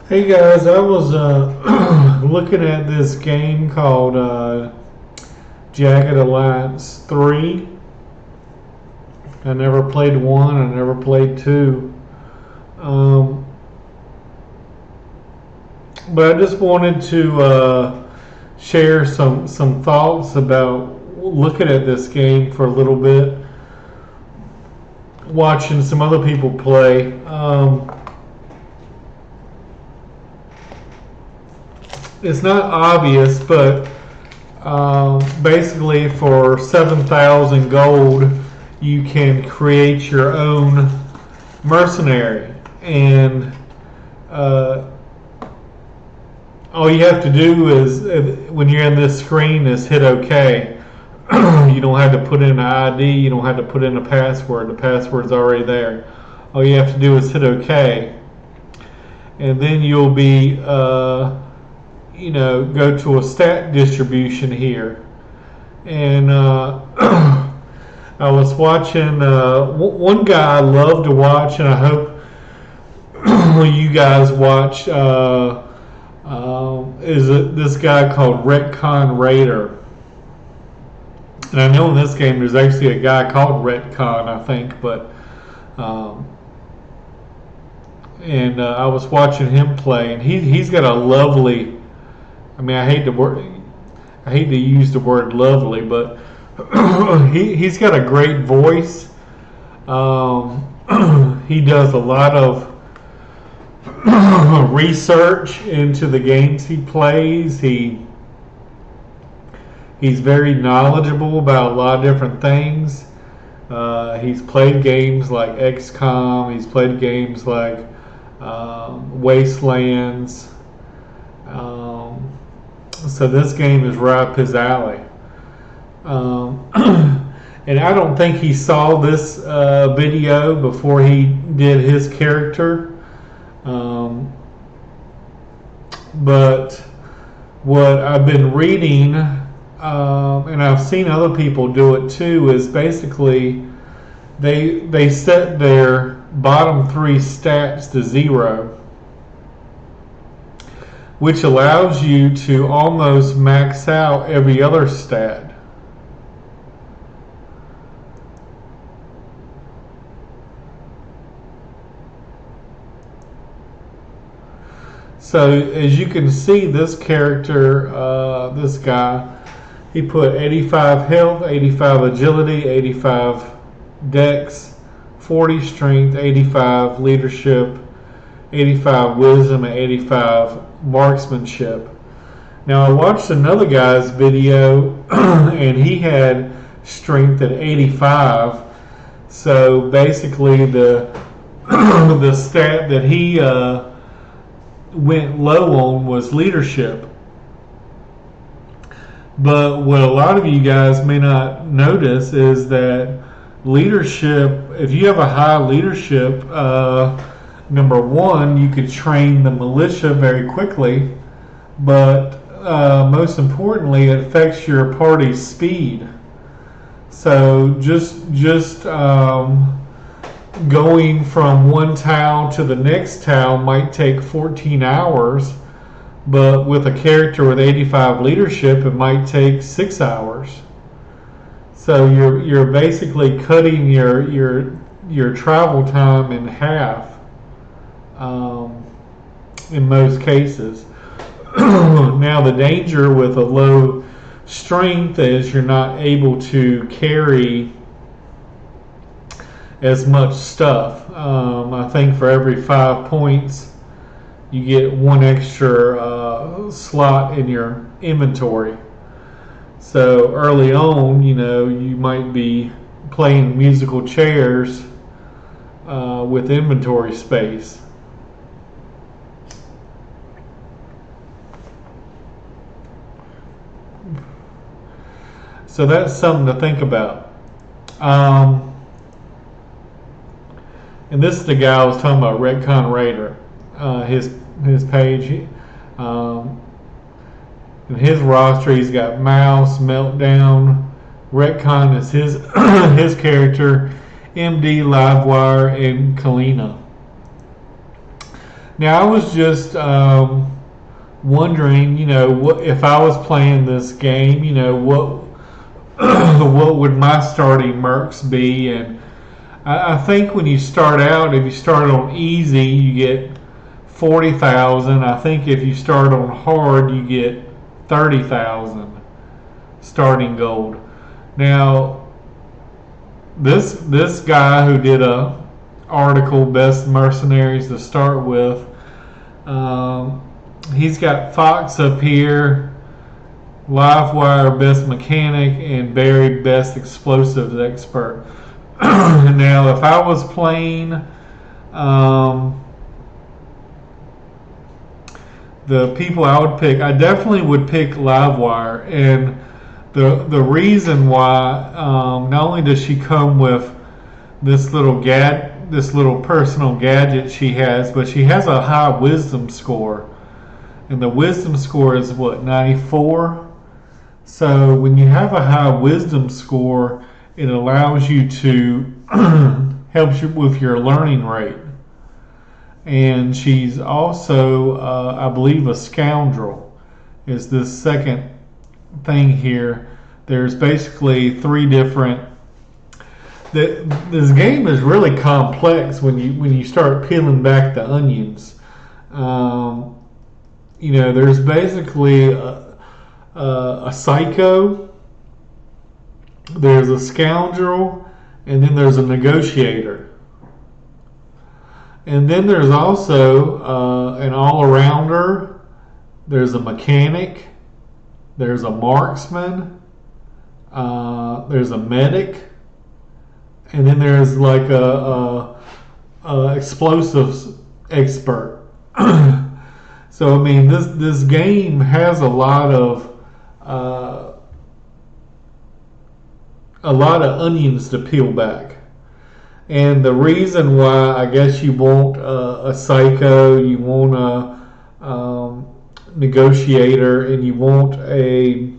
Hey guys, I was looking at this game called Jagged Alliance 3. I never played 1, I never played 2. Um, but I just wanted to share some thoughts about looking at this game for a little bit, watching some other people play. It's not obvious, but basically for 7,000 gold, you can create your own mercenary, and uh, all you have to do is, when you're in this screen, is hit OK. You don't have to put in an ID. You don't have to put in a password. The password's already there. All you have to do is hit OK, and then you'll be go to a stat distribution here. And I was watching one guy I love to watch, and I hope you guys watch. Is this guy called Retcon Raider? And I know in this game there's actually a guy called Retcon, I think, but I was watching him play, and he's got a lovely. I mean, I hate to use the word lovely, but he's got a great voice. He does a lot of research into the games he plays. He's very knowledgeable about a lot of different things. He's played games like XCOM. He's played games like Wastelands. So this game is right up his alley. And I don't think he saw this video before he did his character. But what I've been reading, and I've seen other people do it too, is basically they set their bottom 3 stats to 0, which allows you to almost max out every other stat. So as you can see, this character, this guy, he put 85 health, 85 agility, 85 dex, 40 strength, 85 leadership, 85 wisdom, and 85 marksmanship. Now I watched another guy's video and he had strength at 85. So basically the the stat that he went low on was leadership. But what a lot of you guys may not notice is that leadership, if you have a high leadership, number one, you could train the militia very quickly, but most importantly, it affects your party's speed. So just going from one town to the next town might take 14 hours, but with a character with 85 leadership, it might take 6 hours. So you're basically cutting your travel time in half in most cases. Now the danger with a low strength is you're not able to carry as much stuff. I think for every 5 points you get 1 extra slot in your inventory. So early on, you might be playing musical chairs with inventory space. So that's something to think about. And this is the guy I was talking about, Retcon Raider. His page. In his roster, he's got Mouse, Meltdown. Retcon is his his character. MD, Livewire, and Kalina. Now I was just wondering, what if I was playing this game, what what would my starting mercs be? And I think when you start out, if you start on easy, you get 40,000. I think if you start on hard, you get 30,000 starting gold. Now, this guy who did a article, best mercenaries to start with, he's got Fox up here, Livewire best mechanic, and Barry best explosives expert. Now, if I was playing the people I would pick, I definitely would pick Livewire, and the reason why, not only does she come with this little personal gadget she has, but she has a high wisdom score, and the wisdom score is what, 94. So when you have a high wisdom score, it allows you to helps you with your learning rate. And she's also, I believe, a scoundrel. Is this second thing here? There's basically three different. This game is really complex when you start peeling back the onions. There's basically a psycho, there's a scoundrel, and then there's a negotiator. And then there's also an all-arounder, there's a mechanic, there's a marksman, there's a medic, and then there's like a explosives expert. So I mean, this game has a lot of onions to peel back. And the reason why, I guess you want a psycho, you want a negotiator, and you want a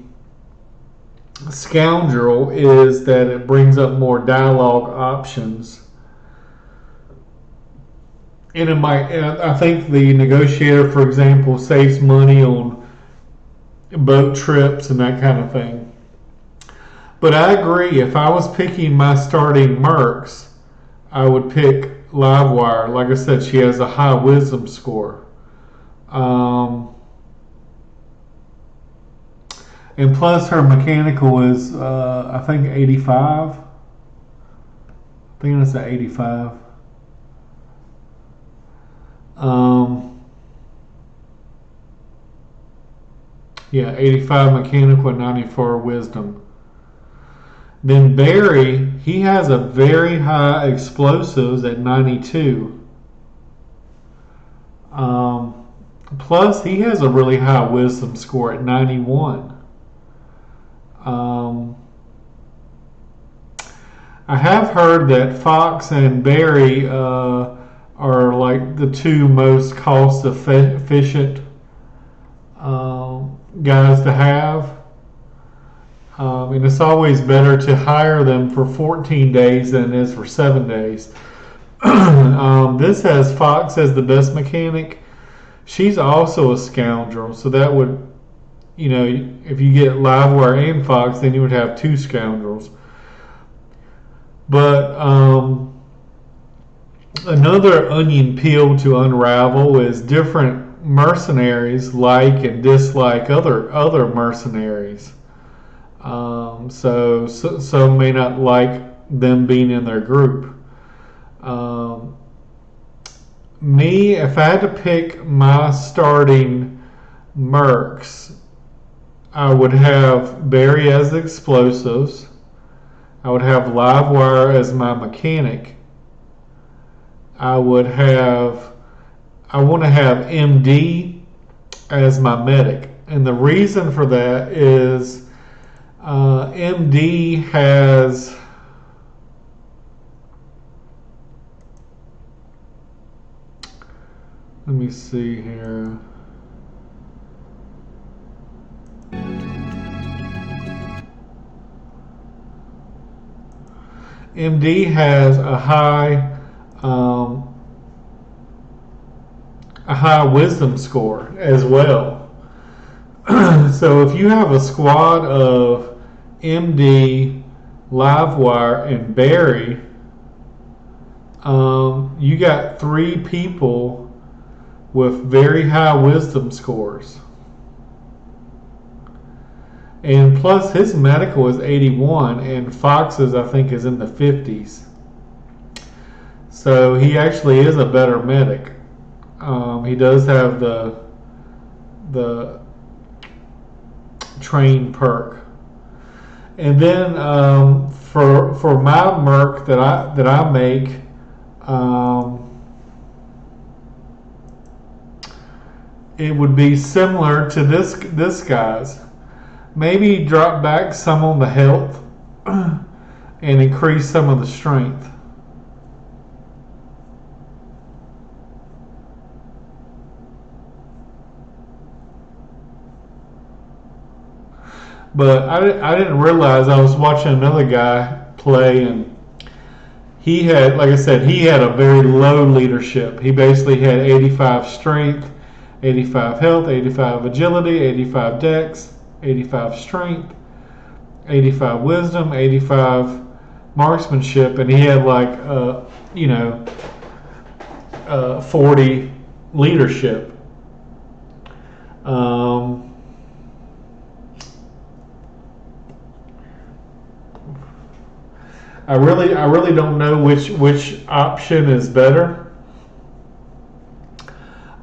scoundrel is that it brings up more dialogue options. And I think the negotiator, for example, saves money on boat trips and that kind of thing. But I agree, if I was picking my starting mercs, I would pick Livewire. Like I said, she has a high wisdom score. And plus her mechanical is, I think, 85. I think that's at 85. Yeah, 85 mechanical and 94 wisdom. Then Barry, he has a very high explosives at 92. Plus, he has a really high wisdom score at 91. I have heard that Fox and Barry are like the two most cost efficient guys to have. And it's always better to hire them for 14 days than it is for 7 days. This has Fox as the best mechanic. She's also a scoundrel, so that would, if you get Livewire and Fox, then you would have two scoundrels. But another onion peel to unravel is different mercenaries like and dislike other mercenaries. So some may not like them being in their group. Me, if I had to pick my starting mercs, I would have Barry as explosives. I would have Livewire as my mechanic. I want to have MD as my medic. And the reason for that is MD has let me see here. MD has a high a high wisdom score as well. So if you have a squad of MD, Livewire, and Barry, you got 3 people with very high wisdom scores. And plus his medical is 81 and Fox's I think is in the 50s. So he actually is a better medic. He does have the train perk. And then for my merc that I make, it would be similar to this guy's. Maybe drop back some on the health and increase some of the strength. But I didn't realize, I was watching another guy play, and he had, like I said, he had a very low leadership. He basically had 85 strength, 85 health, 85 agility, 85 dex, 85 strength, 85 wisdom, 85 marksmanship, and he had like 40 leadership. I really don't know which option is better.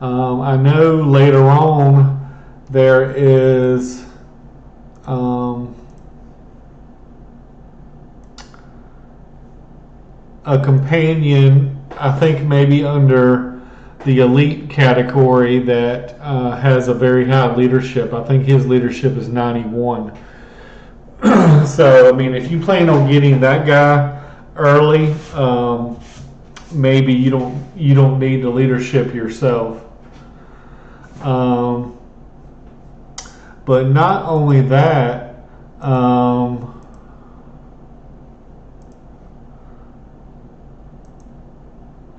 I know later on there is a companion, I think maybe under the elite category, that has a very high leadership. I think his leadership is 91. So I mean, if you plan on getting that guy early, maybe you don't need the leadership yourself. But not only that,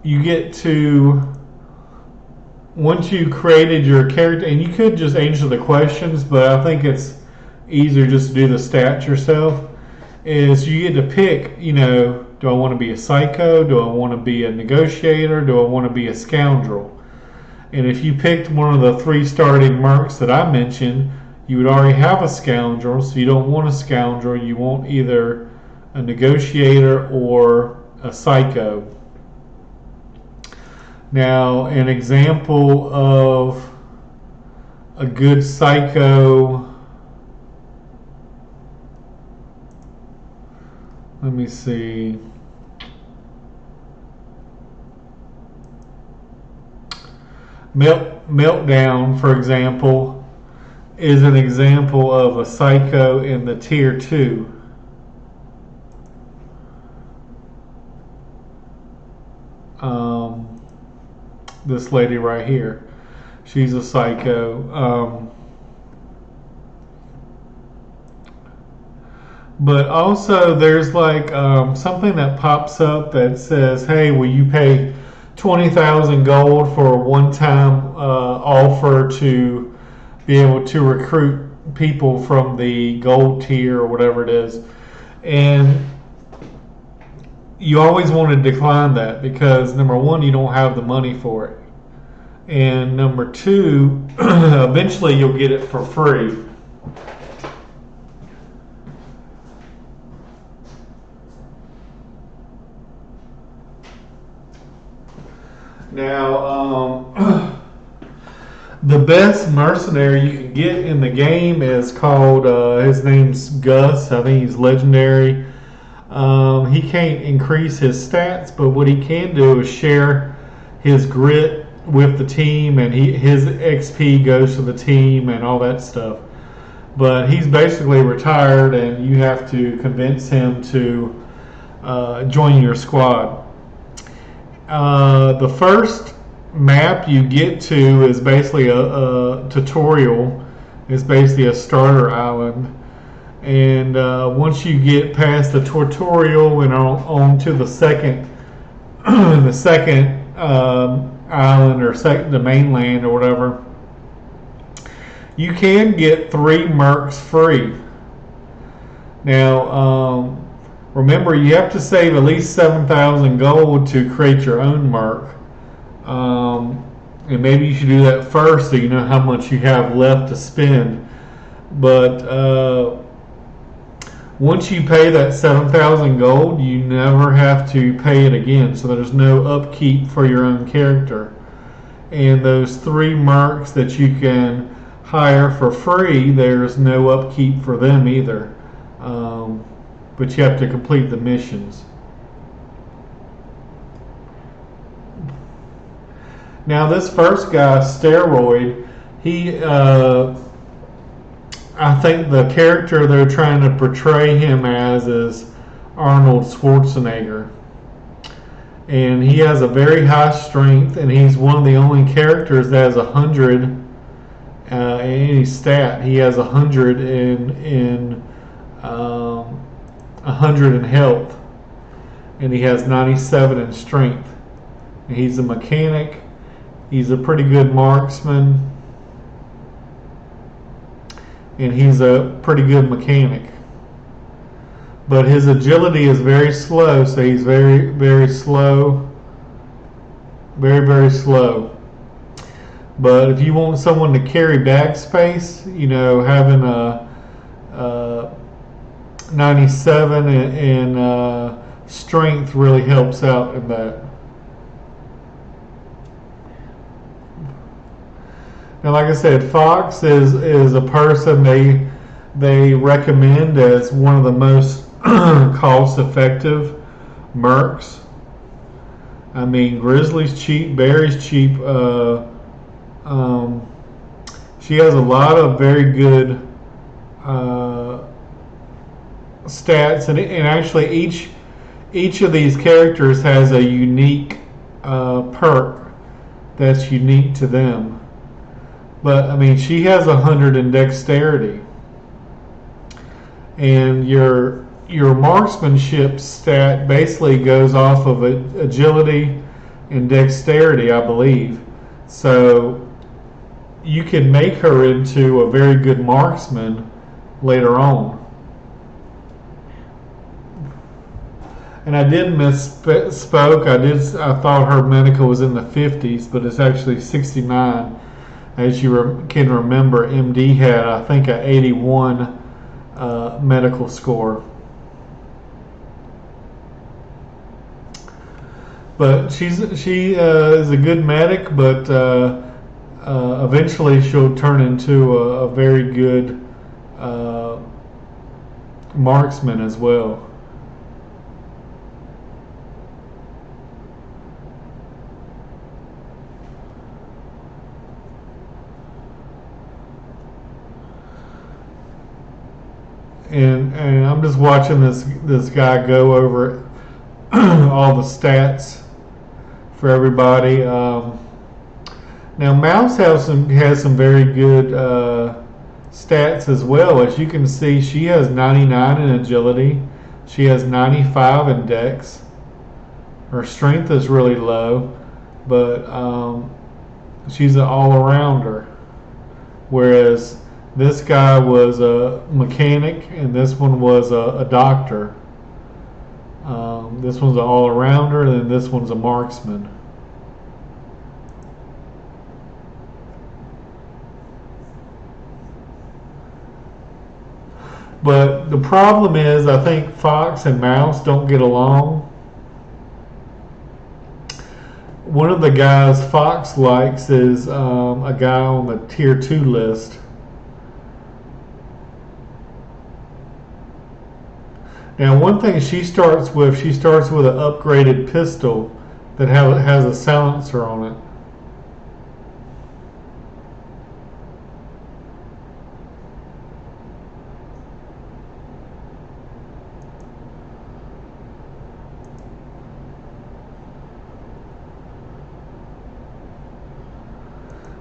you get to, once you created your character, and you could just answer the questions, but I think it's easier just to do the stats yourself, is you get to pick, do I want to be a psycho? Do I want to be a negotiator? Do I want to be a scoundrel? And if you picked one of the 3 starting mercs that I mentioned, you would already have a scoundrel, so you don't want a scoundrel. You want either a negotiator or a psycho. Now, an example of a good psycho, let me see. Meltdown, for example, is an example of a psycho in the tier 2. This lady right here, she's a psycho. But also there's like something that pops up that says, hey, will you pay 20,000 gold for a one-time offer to be able to recruit people from the gold tier or whatever it is. And you always want to decline that because, number one, you don't have the money for it. And number two, eventually you'll get it for free. Now, the best mercenary you can get in the game is called, his name's Gus. I think he's legendary. He can't increase his stats, but what he can do is share his grit with the team, and his XP goes to the team and all that stuff. But he's basically retired, and you have to convince him to join your squad. The first map you get to is basically a tutorial. It's basically a starter island. And once you get past the tutorial and on to the second island or the mainland or whatever, you can get 3 mercs free. Now, remember, you have to save at least 7,000 gold to create your own merc. And maybe you should do that first so you know how much you have left to spend. But once you pay that 7,000 gold, you never have to pay it again. So there's no upkeep for your own character. And those 3 mercs that you can hire for free, there's no upkeep for them either. But you have to complete the missions. Now this first guy, Steroid, he, I think the character they're trying to portray him as is Arnold Schwarzenegger. And he has a very high strength, and he's one of the only characters that has 100 in any stat. He has 100 in 100 in health, and he has 97 in strength. And he's a mechanic. He's a pretty good marksman, and he's a pretty good mechanic. But his agility is very slow, so he's very, very slow. Very, very slow. But if you want someone to carry bag space, you know, having a 97 in strength really helps out in that. Now, like I said, Fox is a person they recommend as one of the most cost-effective mercs. I mean, Grizzly's cheap, Barry's cheap. She has a lot of very good stats, and actually each of these characters has a unique perk that's unique to them. But I mean, she has 100 in dexterity, and your marksmanship stat basically goes off of agility and dexterity, I believe. So you can make her into a very good marksman later on. And I did misspoke. I thought her medical was in the 50s, but it's actually 69. As you can remember, MD had, I think, an 81 medical score. But she is a good medic, but eventually she'll turn into a very good marksman as well. And I'm just watching this guy go over all the stats for everybody. Now Mouse has some very good stats as well. As you can see, she has 99 in agility. She has 95 in dex. Her strength is really low, but she's an all-arounder. Whereas this guy was a mechanic, and this one was a doctor. This one's an all-arounder, and this one's a marksman. But the problem is, I think Fox and Mouse don't get along. One of the guys Fox likes is a guy on the tier 2 list. Now, one thing she starts with an upgraded pistol that has a silencer on it.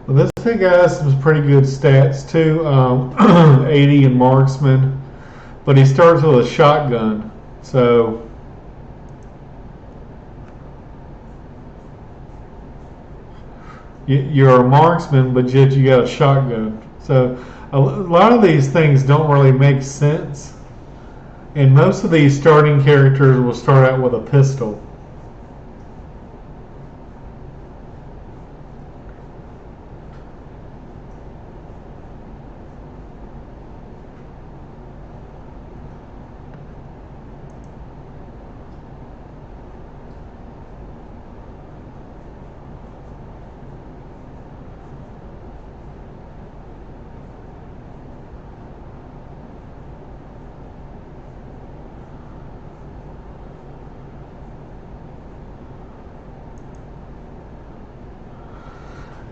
Well, this thing has some pretty good stats too, 80 in marksman. But he starts with a shotgun, so you're a marksman, but yet you got a shotgun. So a lot of these things don't really make sense. And most of these starting characters will start out with a pistol.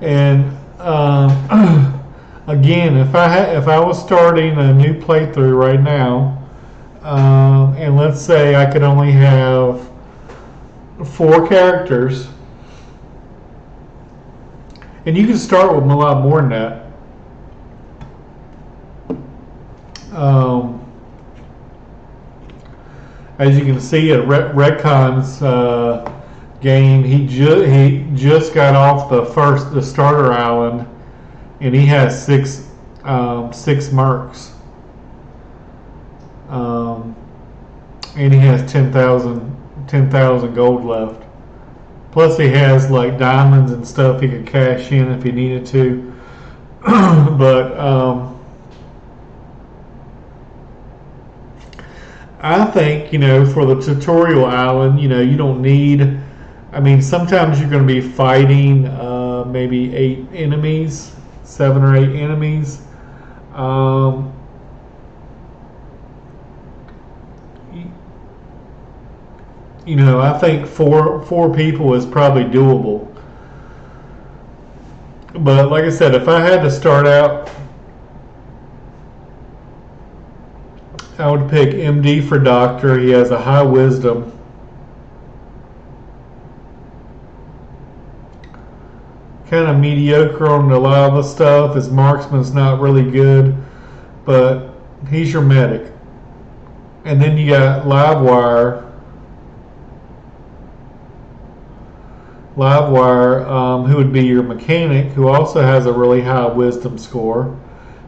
And again, if I was starting a new playthrough right now, and let's say I could only have 4 characters, and you can start with a lot more than that. As you can see at Redcon's game, he just got off the starter island, and he has 6 mercs, and he has 10,000 gold left. Plus he has like diamonds and stuff he could cash in if he needed to. But I think, for the tutorial island, you don't need. I mean, sometimes you're going to be fighting maybe 8 enemies, 7 or 8 enemies. I think four people is probably doable. But like I said, if I had to start out, I would pick MD for Doctor. He has a high wisdom. Kind of mediocre on a lot of the stuff. His marksman's not really good, but he's your medic. And then you got Livewire, who would be your mechanic, who also has a really high wisdom score.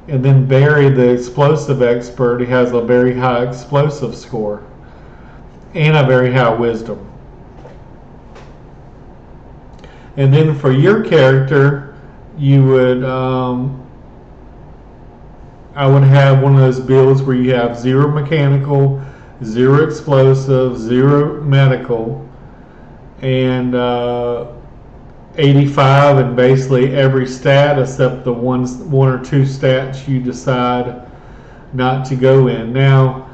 And then Barry, the explosive expert, he has a very high explosive score and a very high wisdom. And then for your character, you would, I would have one of those builds where you have 0 mechanical, 0 explosive, 0 medical, and 85 in basically every stat except the one or 2 stats you decide not to go in. Now,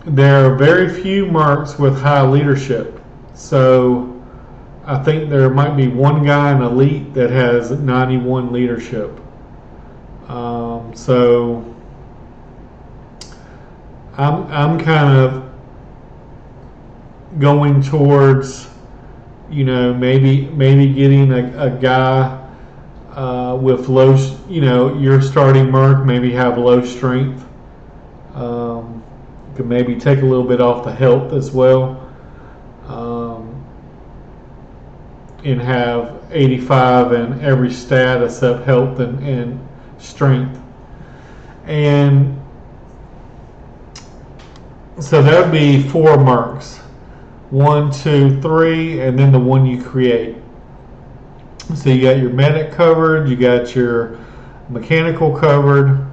there are very few mercs with high leadership, so I think there might be one guy in Elite that has 91 leadership. So I'm kind of going towards, maybe getting a guy with low, your starting merc maybe have low strength. You could maybe take a little bit off the health as well, and have 85 in every stat except health and strength. And so that would be 4 mercs. 1, 2, 3, and then the one you create. So you got your medic covered, you got your mechanical covered,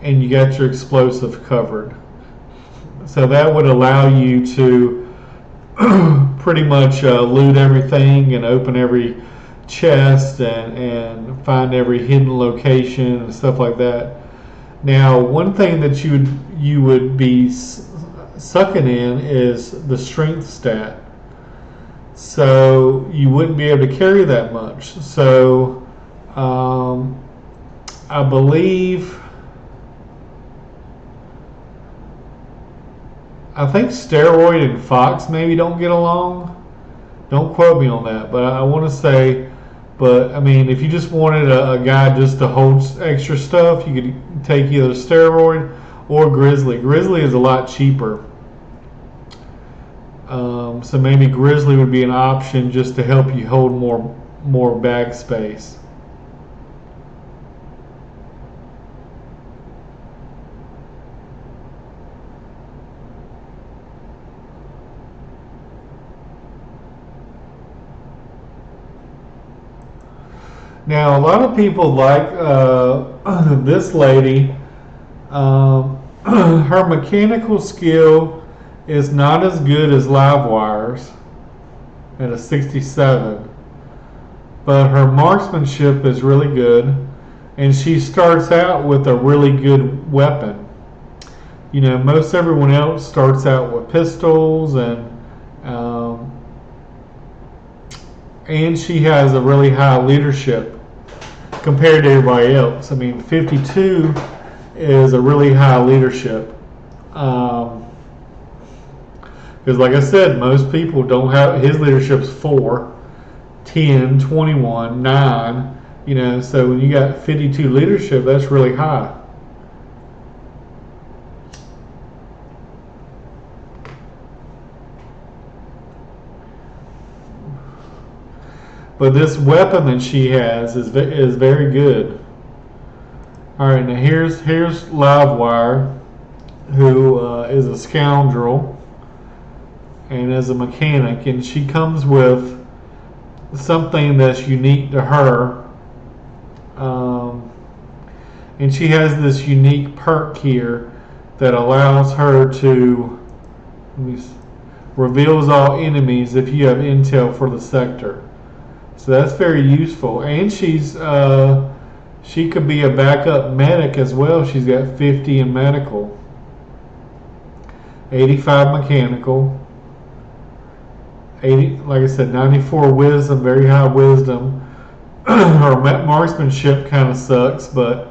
and you got your explosive covered. So that would allow you to pretty much loot everything and open every chest and find every hidden location and stuff like that. Now, one thing that you would be sucking in is the strength stat. So you wouldn't be able to carry that much. So I believe, I think Steroid and Fox maybe don't get along. Don't quote me on that, but I want to say, but I mean, if you just wanted a guy just to hold extra stuff, you could take either Steroid or Grizzly. Grizzly is a lot cheaper. So maybe Grizzly would be an option just to help you hold more bag space. Now, a lot of people like this lady. Her mechanical skill is not as good as live wires at a 67, but her marksmanship is really good, and she starts out with a really good weapon. You know, most everyone else starts out with pistols, and she has a really high leadership compared to everybody else. I mean, 52 is a really high leadership. Because, like I said, most people don't have, his leadership's 4, 10, 21, 9. You know, so when you got 52 leadership, that's really high. But this weapon that she has is very good. All right, now here's Livewire, who is a scoundrel and is a mechanic, and she comes with something that's unique to her. And she has this unique perk here that allows her to reveals all enemies if you have intel for the sector. So that's very useful, and she could be a backup medic as well. She's got 50 in medical, 85 mechanical, 80, like I said, 94 wisdom, very high wisdom. Her marksmanship kind of sucks, but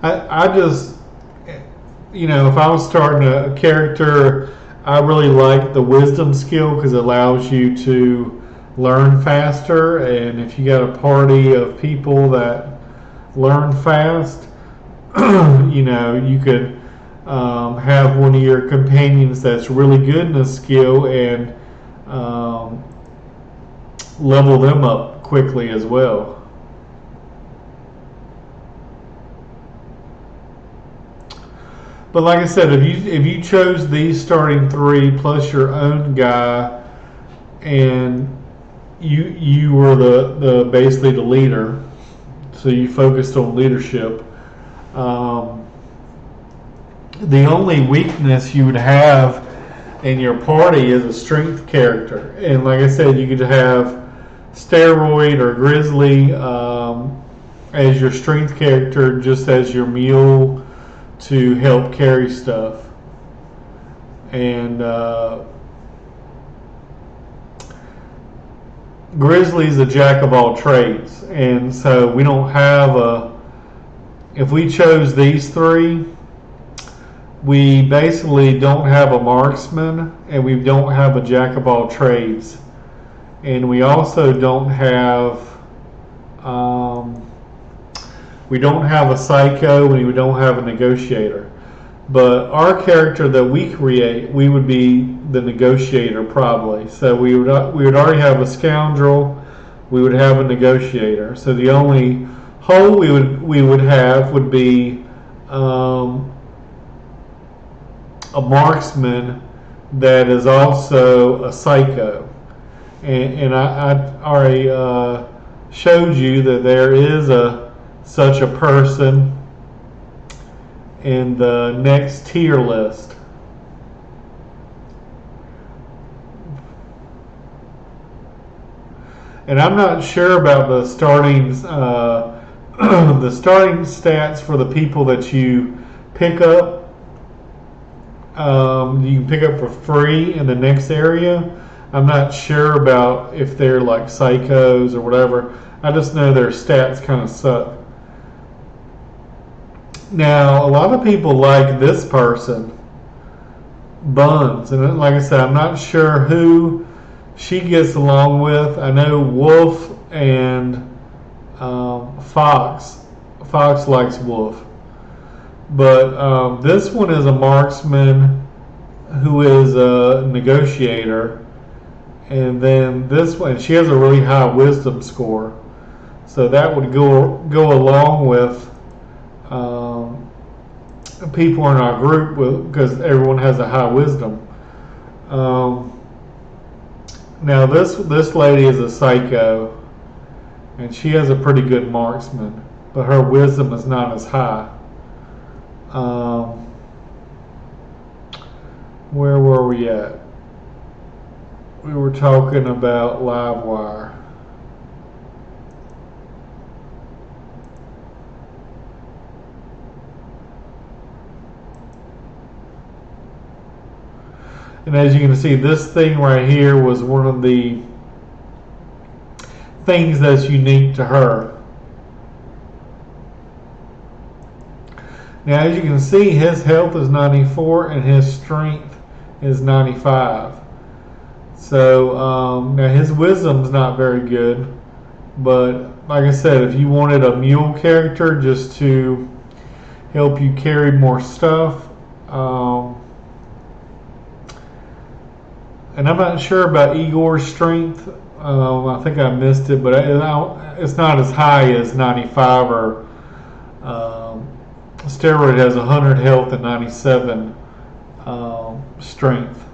I just, you know, if I was starting a character, I really like the wisdom skill because it allows you to learn faster, and if you got a party of people that learn fast, you know, you could have one of your companions that's really good in a skill and level them up quickly as well. But like I said, if you chose these starting 3 plus your own guy, and you were the basically the leader, so you focused on leadership. The only weakness you would have in your party is a strength character, and like I said, you could have Steroid or Grizzly as your strength character, just as your mule to help carry stuff. And Grizzly's a jack of all trades, and so we don't have if we chose these 3, we basically don't have a marksman, and we don't have a jack of all trades, and we also don't have a psycho, and we don't have a negotiator. But our character that we create, we would be the negotiator probably. So we would already have a scoundrel, we would have a negotiator. So the only hole we would have would be a marksman that is also a psycho. And I already showed you that there is such a person in the next tier list. And I'm not sure about the starting the starting stats for the people that you pick up. You can pick up for free in the next area. I'm not sure about if they're like psychos or whatever. I just know their stats kind of suck. Now, a lot of people like this person, Buns, and like I said, I'm not sure who she gets along with. I know Wolf and Fox. Fox likes Wolf. But this one is a marksman who is a negotiator, and then this one, she has a really high wisdom score, so that would go along with people in our group because everyone has a high wisdom. Now this lady is a psycho, and she has a pretty good marksman, but her wisdom is not as high. Where were we at? We were talking about Livewire. And as you can see, this thing right here was one of the things that's unique to her. Now, as you can see, his health is 94 and his strength is 95. So now his wisdom's not very good, but like I said, if you wanted a mule character just to help you carry more stuff, and I'm not sure about Igor's strength. I think I missed it, but it's not as high as 95, or Steroid has 100 health and 97 strength.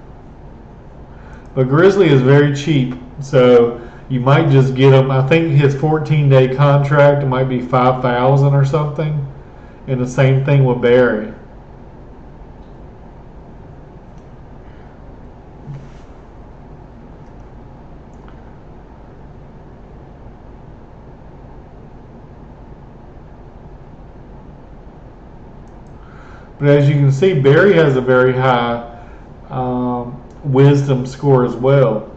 But Grizzly is very cheap, so you might just get him. I think his 14-day contract might be 5,000 or something, and the same thing with Barry. But as you can see, Barry has a very high wisdom score as well.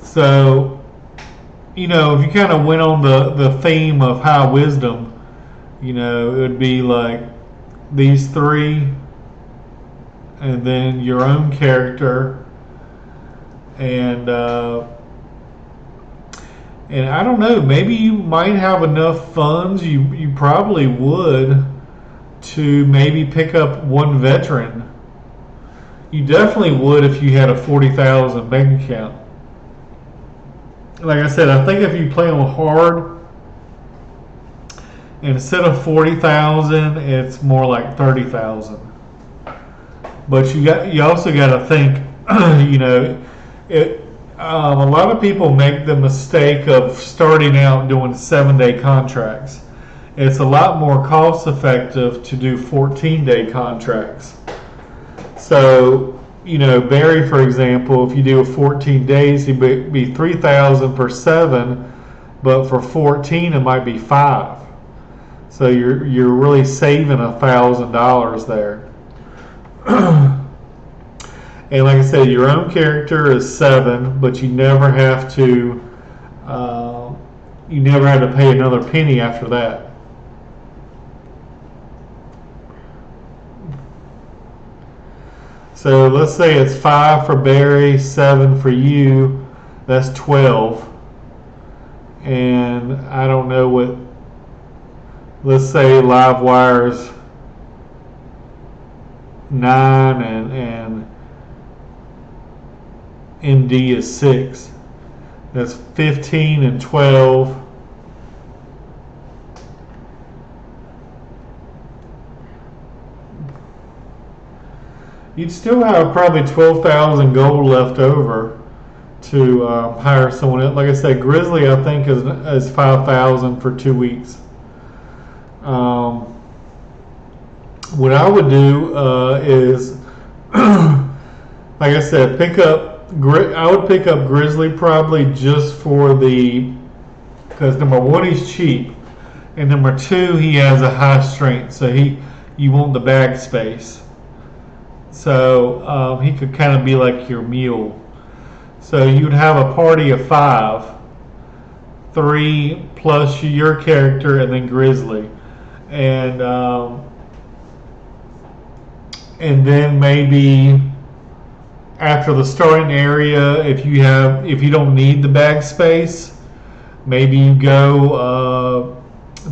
So, you know, if you kind of went on the theme of high wisdom, you know, it would be like these three, and then your own character, and I don't know, maybe you might have enough funds, you probably would, to maybe pick up one veteran. You definitely would if you had a 40,000 bank account. Like I said, I think if you play on hard, instead of 40,000, it's more like 30,000. But you also got to think, you know, a lot of people make the mistake of starting out doing 7-day contracts. It's a lot more cost effective to do 14-day contracts. So, you know, Barry, for example, if you do 14 days, he'd be 3,000 per 7, but for 14 it might be 5. So you're really saving $1,000 there. And like I said, your own character is 7, but you never have to pay another penny after that. So let's say it's 5 for Barry, 7 for you. That's 12. And I don't know what. Let's say Livewire's 9 and MD is 6. That's 15 and 12. You'd still have probably 12,000 gold left over to hire someone else. Like I said, Grizzly I think is 5,000 for 2 weeks. What I would do is, like I said, I would pick up Grizzly probably just for because number 1 he's cheap, and number 2 he has a high strength, so you want the bag space. So he could kind of be like your mule. So you'd have a party of 5, 3 plus your character, and then Grizzly, and then maybe after the starting area, if you don't need the bag space, maybe you go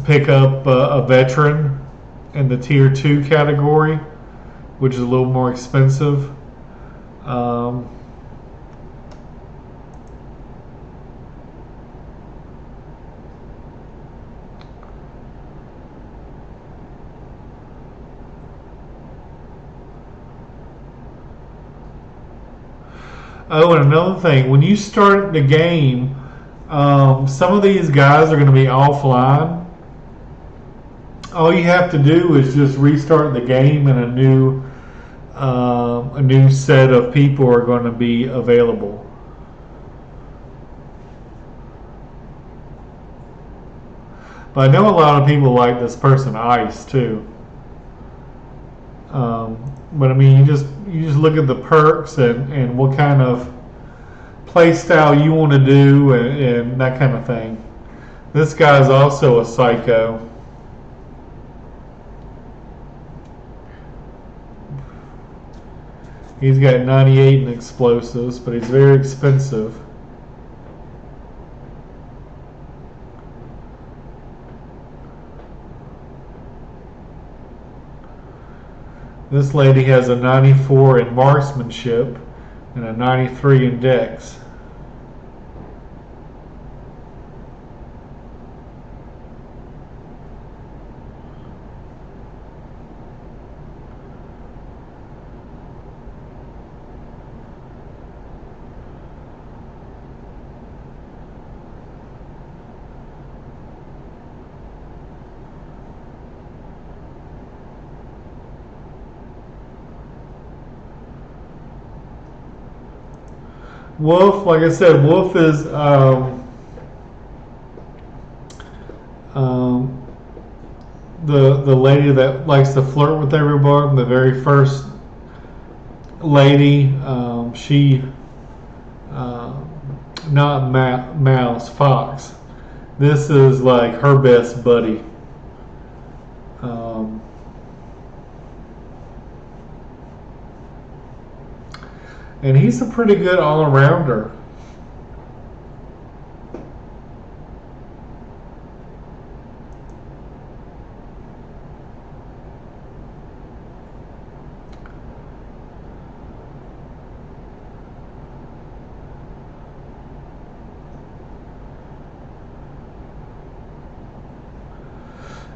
pick up a veteran in the tier 2 category which is a little more expensive. Oh, and another thing, when you start the game, some of these guys are going to be offline. All you have to do is just restart the game, and a new set of people are going to be available. But I know a lot of people like this person Ice too. But I mean, you just look at the perks and what kind of play style you want to do and that kind of thing. This guy's also a psycho. He's got 98 in explosives, but he's very expensive. This lady has a 94 in marksmanship and a 93 in dex. Wolf, like I said, Wolf is the lady that likes to flirt with everyone. The very first lady, she not Mouse, Fox. This is like her best buddy. And he's a pretty good all-arounder.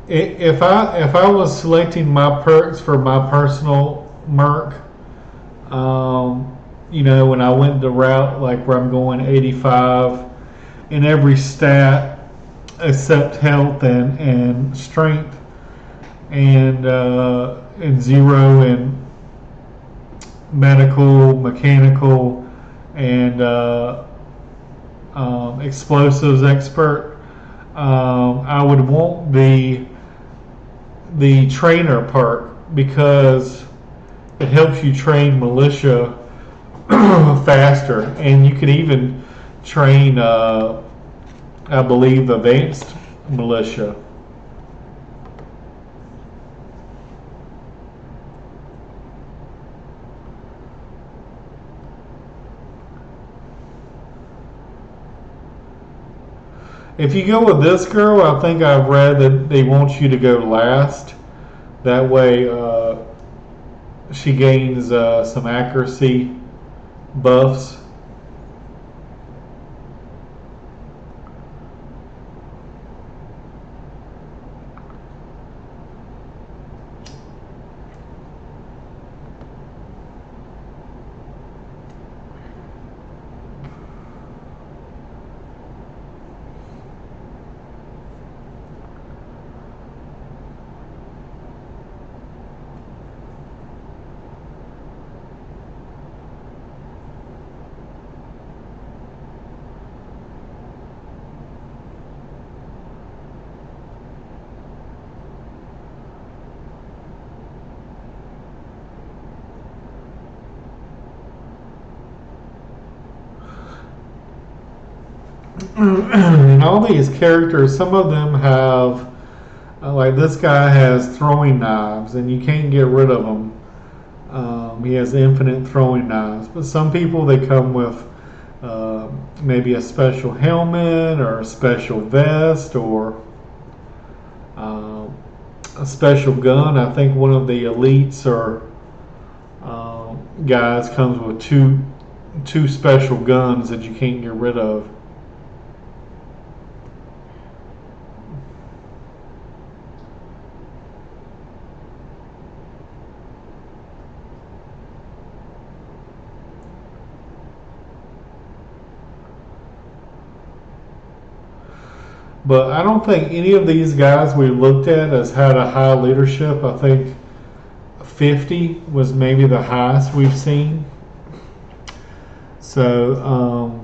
If I was selecting my perks for my personal merc, you know, when I went the route like where I'm going 85 in every stat except health and strength, and 0 in medical, mechanical, and explosives expert, I would want the trainer perk because it helps you train militia faster, and you could even train, I believe, advanced militia. If you go with this girl, I think I've read that they want you to go last. That way, she gains some accuracy buffs. And all these characters, some of them have, like this guy has throwing knives, and you can't get rid of them. He has infinite throwing knives, but some people they come with maybe a special helmet or a special vest or a special gun. I think one of the elites are guys comes with two special guns that you can't get rid of. But I don't think any of these guys we looked at has had a high leadership. I think 50 was maybe the highest we've seen. So,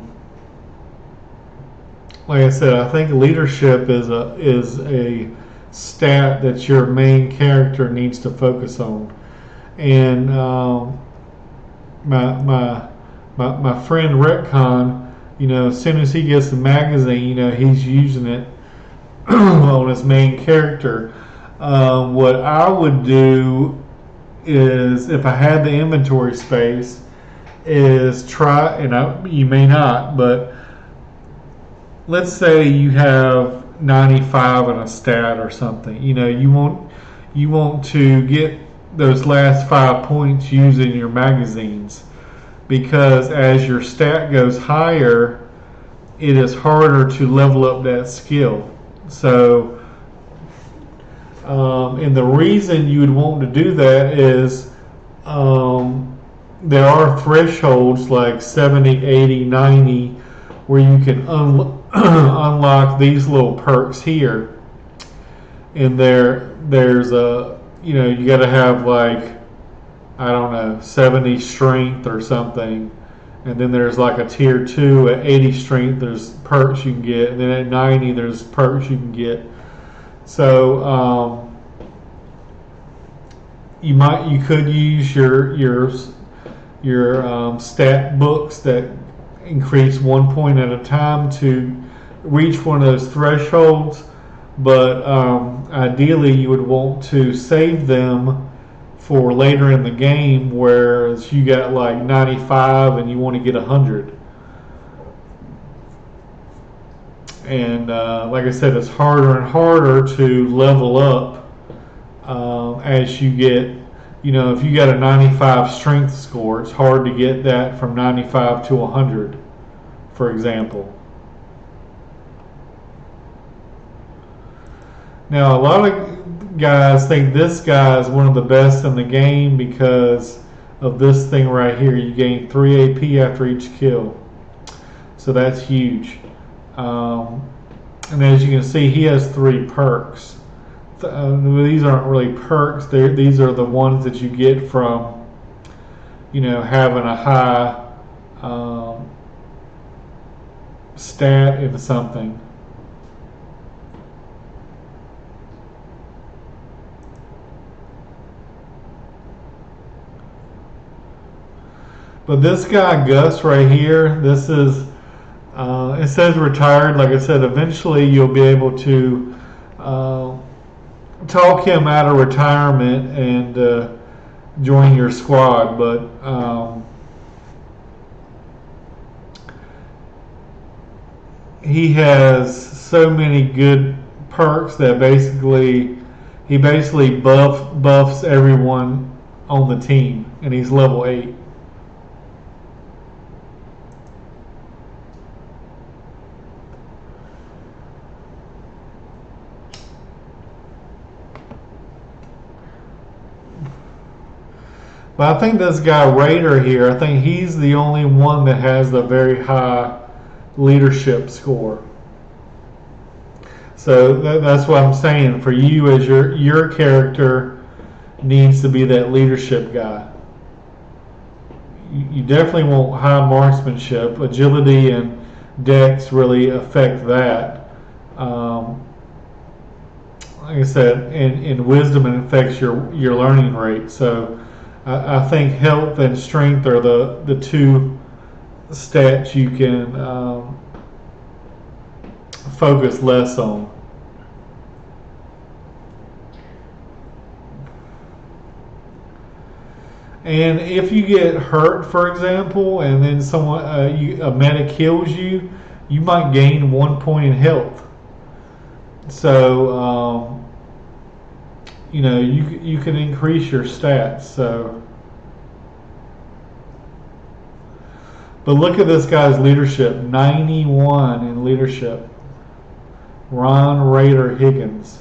like I said, I think leadership is a stat that your main character needs to focus on. And my friend Retcon, as soon as he gets the magazine, he's using it on his main character. What I would do is, if I had the inventory space, is try, and you may not, but let's say you have 95 in a stat or something. You want to get those last 5 points using your magazines, because as your stat goes higher, it is harder to level up that skill. So, and the reason you would want to do that is there are thresholds like 70, 80, 90 where you can unlock these little perks here. And there's a, you got to have like, I don't know, 70 strength or something. And then there's like a tier 2 at 80 strength, there's perks you can get. And then at 90, there's perks you can get. So you could use your stat books that increase 1 point at a time to reach one of those thresholds. But ideally, you would want to save them for later in the game, whereas you got like 95 and you want to get 100. And like I said, it's harder and harder to level up as you get, if you got a 95 strength score, it's hard to get that from 95 to 100, for example. Now, a lot of guys think this guy is one of the best in the game because of this thing right here. You gain 3 AP after each kill. So that's huge. And as you can see, he has 3 perks. These aren't really perks. These are the ones that you get from, having a high stat in something. But this guy, Gus, right here, this is, it says retired. Like I said, eventually you'll be able to talk him out of retirement and join your squad. But he has so many good perks that he basically buffs everyone on the team, and he's level 8. But I think this guy Raider here, I think he's the only one that has the very high leadership score. So that's what I'm saying. For you, as your character needs to be that leadership guy. You definitely want high marksmanship. Agility and dex really affect that. Like I said, and wisdom affects your learning rate. So I think health and strength are the 2 stats you can focus less on. And if you get hurt, for example, and then a medic kills you, you might gain 1 point in health. So you can increase your stats. So But look at this guy's leadership, 91 in leadership. Ron Raider Higgins.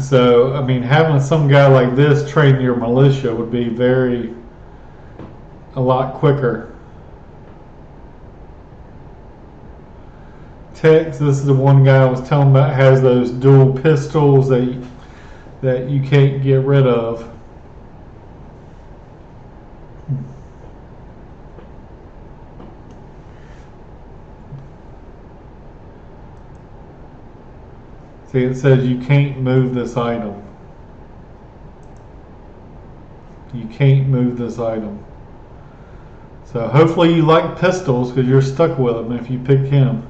So, I mean, having some guy like this train your militia would be a lot quicker. Tex, this is the one guy I was telling about, has those dual pistols that you can't get rid of. See, it says you can't move this item. You can't move this item. So hopefully you like pistols because you're stuck with them if you pick him.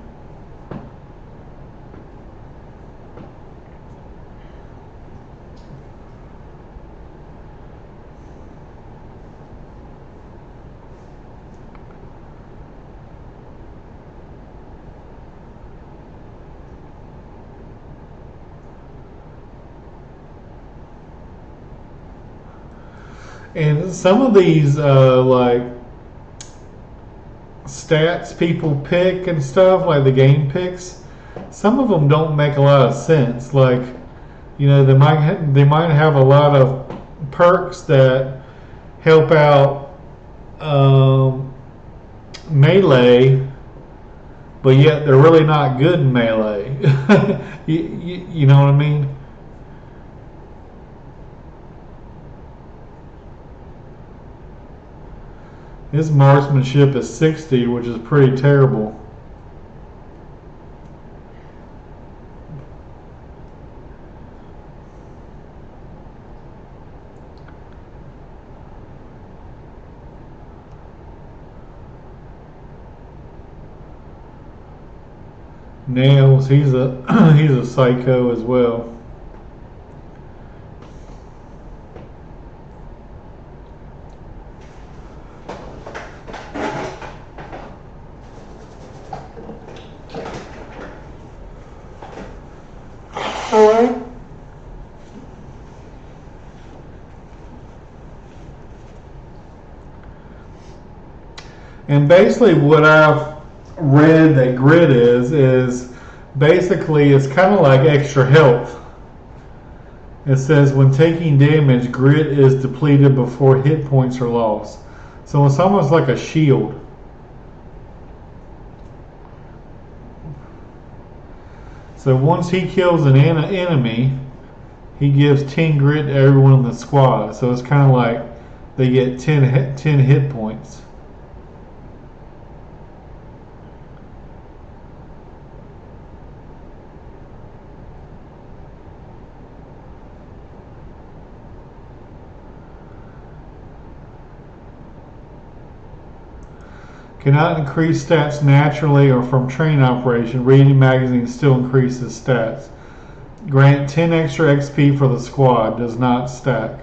And some of these like stats people pick and stuff, like the game picks, some of them don't make a lot of sense. Like, you know, they might have a lot of perks that help out melee, but yet they're really not good in melee. You know what I mean? His marksmanship is 60, which is pretty terrible. Nails, he's a he's a psycho as well. And basically what I've read that grit is basically it's kind of like extra health. It says when taking damage, grit is depleted before hit points are lost. So it's almost like a shield. So once he kills an enemy, he gives 10 grit to everyone in the squad. So it's kind of like they get 10 hit points. Cannot increase stats naturally or from training operation. Reading magazine still increases stats. Grant 10 extra XP for the squad. Does not stack.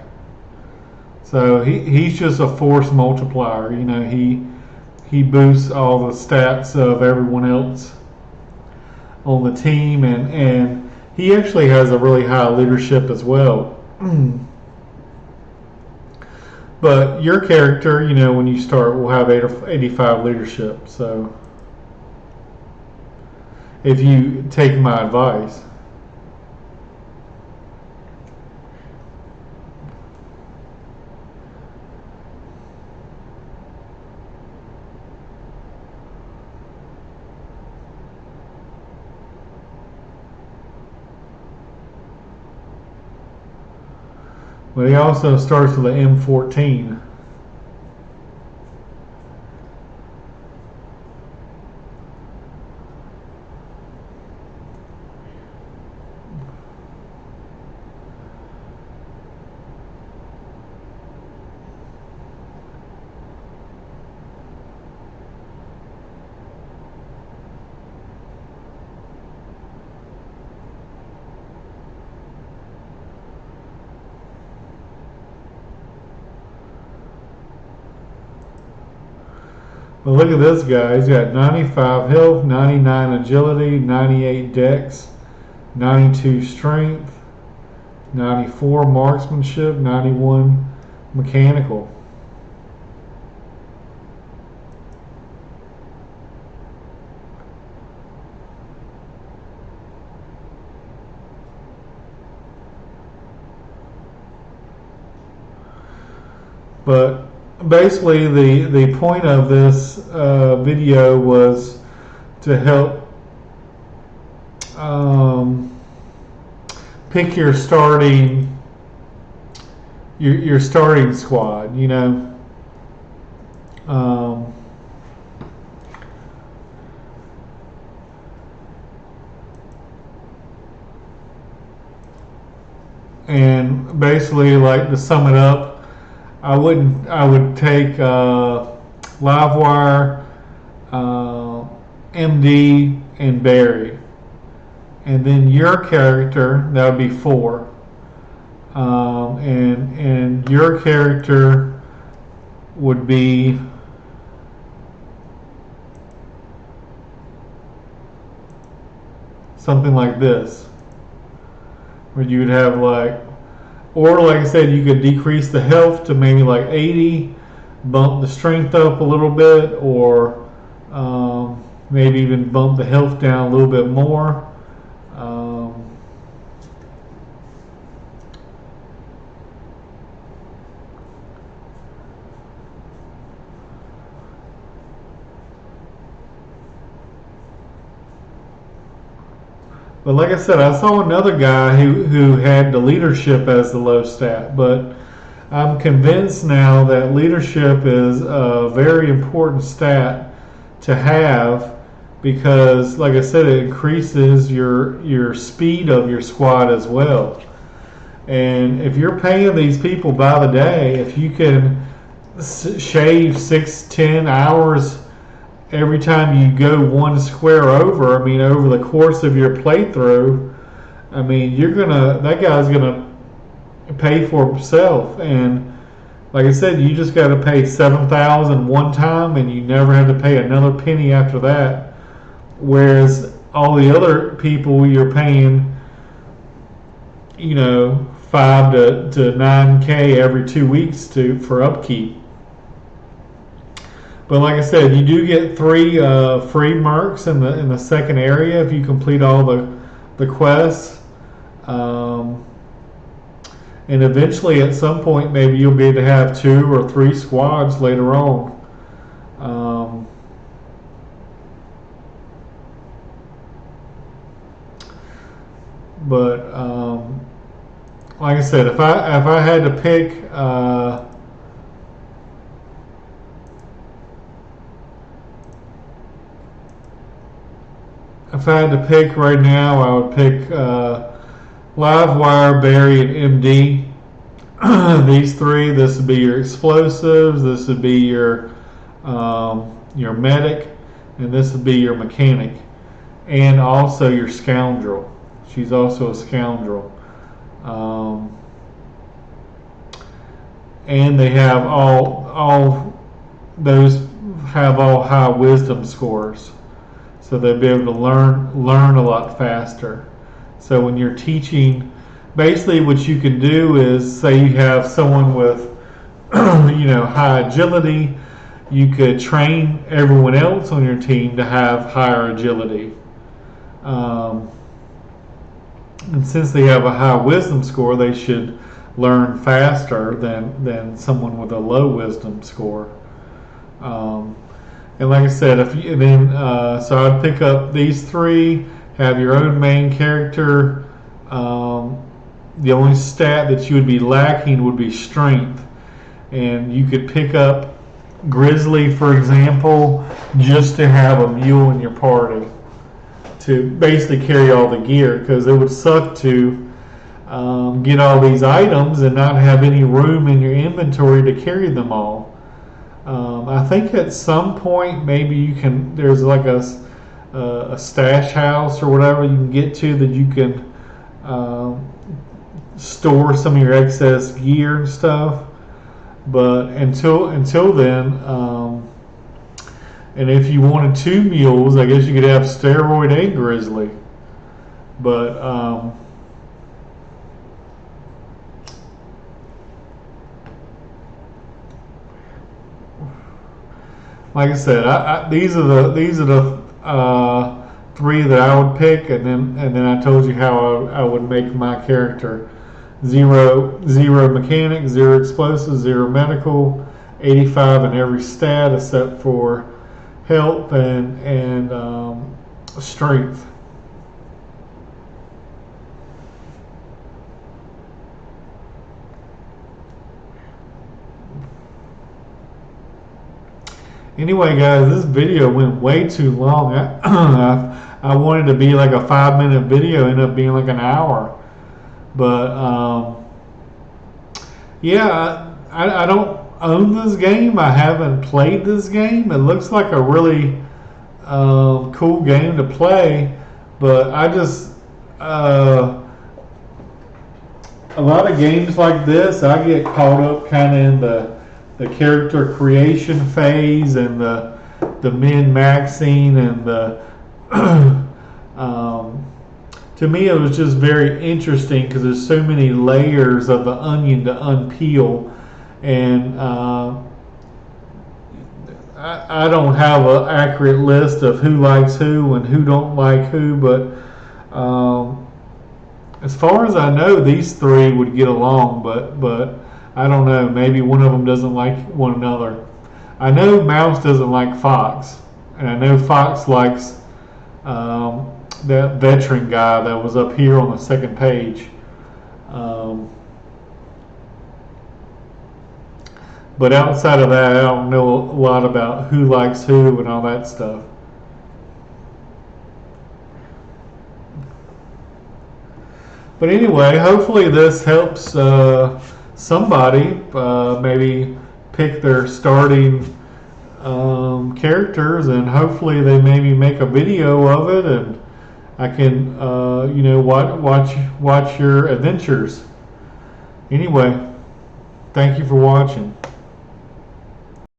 So he's just a force multiplier. You know, he boosts all the stats of everyone else on the team, and he actually has a really high leadership as well. But your character, you know, when you start, will have 85 leadership. So if you take my advice. But he also starts with an M14. But look at this guy. He's got 95 health, 99 agility, 98 dex, 92 strength, 94 marksmanship, 91 mechanical. But basically the point of this video was to help pick your starting squad, you know. And basically, like, to sum it up, I would take Livewire, MD, and Barry, and then your character, that would be 4, and your character would be something like this, where you would have like, or like I said, you could decrease the health to maybe like 80, bump the strength up a little bit, or maybe even bump the health down a little bit more. But like I said, I saw another guy who had the leadership as the low stat, but I'm convinced now that leadership is a very important stat to have, because like I said, it increases your speed of your squad as well. And if you're paying these people by the day, if you can shave 6-10 hours every time you go one square over, I mean, over the course of your playthrough, I mean, that guy's gonna pay for himself. And like I said, you just got to pay 7,000 one time, and you never have to pay another penny after that. Whereas all the other people, you're paying, you know, 5 to 9K every 2 weeks for upkeep. But like I said, you do get 3 free mercs in the second area if you complete all the quests. And eventually, at some point, maybe you'll be able to have 2 or 3 squads later on. But like I said, if I had to pick, if I had to pick right now, I would pick Livewire, Barry, and MD. These 3. This would be your explosives. This would be your medic, and this would be your mechanic, and also your scoundrel. She's also a scoundrel. And they have all those have all high wisdom scores, so they'll be able to learn a lot faster. So when you're teaching, basically what you can do is, say you have someone with high agility, you could train everyone else on your team to have higher agility. And since they have a high wisdom score, they should learn faster than someone with a low wisdom score. And like I said, so I'd pick up these 3, have your own main character. The only stat that you would be lacking would be strength, and you could pick up Grizzly, for example, just to have a mule in your party to basically carry all the gear, because it would suck to get all these items and not have any room in your inventory to carry them all. I think at some point maybe there's like a stash house or whatever you can get to that you can store some of your excess gear and stuff. But until then, And if you wanted two mules, I guess you could have Steroid and Grizzly. But like I said, these are the three that I would pick, and then I told you how I would make my character: zero mechanic, zero explosive, zero medical, 85 in every stat except for health and strength. Anyway, guys, this video went way too long. I wanted to be like a 5-minute video, ended up being like an hour. But yeah, I don't own this game. I haven't played this game. It looks like a really cool game to play, but I just a lot of games like this, I get caught up kind of in the character creation phase and the min-maxing and the to me it was just very interesting because there's so many layers of the onion to unpeel, and I don't have an accurate list of who likes who and who don't like who, but as far as I know, these three would get along, but I don't know. Maybe one of them doesn't like one another. I know Mouse doesn't like Fox, and I know Fox likes that veteran guy that was up here on the second page. But outside of that, I don't know a lot about who likes who and all that stuff. But anyway, hopefully this helps somebody maybe pick their starting characters, and hopefully they maybe make a video of it, and I can you know, watch your adventures. Anyway, thank you for watching.